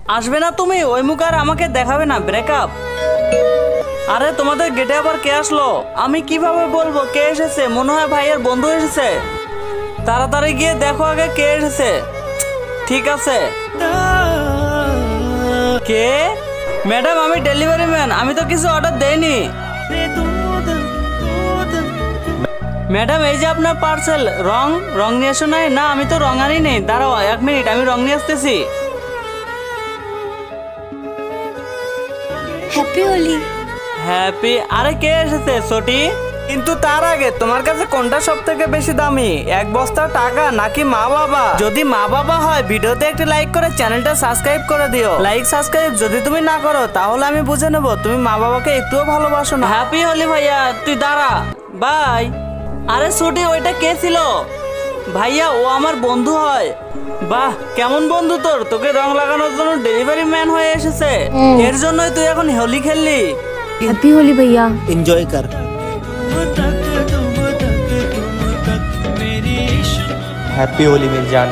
আসবে না তুমি? ওই মুখ আর আমাকে দেখাবে না, ব্রেকআপ। আরে তোমাদের গেটে আবার কে আসলো? আমি কিভাবে বলবো কে এসেছে? মনে হয় ভাইয়ের বন্ধু এসেছে। তাড়াতাড়ি গিয়ে দেখো আগে কে এসেছে। ঠিক আছে। কে? ম্যাডাম আমি ডেলিভারি ম্যান, আমি তো কিছু অর্ডার দেইনি। ম্যাডাম এই যে আপনার পার্সেল। রং রং নিয়ে এসো নাই? না আমি তো রং আনি নেই, দাঁড়াও 1 মিনিট, আমি রং নিয়ে আসতেছি। হ্যাপি হোলি। হ্যাপি। আরে কে এসেছে ছোটি? কিন্তু তার আগে তোমার কাছে কোনটা সব থেকে বেশি দামি, 1 বস্তা টাকা নাকি মা বাবা? যদি মা বাবা হয় ভিডিওতে একটি লাইক করে চ্যানেলটা সাবস্ক্রাইব করে দিও। লাইক সাবস্ক্রাইব যদি তুমি না করো তাহলে আমি বুঝে নেব তুমি মা বাবাকে একটুও ভালোবাসো না। হ্যাপি হোলি ভাইয়া, তুই দাঁড়া। বাই। আরে ছোটি ওইটা কে ছিল? ভাইয়া ও আমার বন্ধু হয়। বাহ কেমন বন্ধু তোর, তোকে রং লাগানোর জন্য ডেলিভারি ম্যান হয়ে এসেছে। এর জন্যই তুই এখন হোলি খেললি। हैप्पी होली भैया। एंजॉय कर। हैप्पी होली मेरी जान।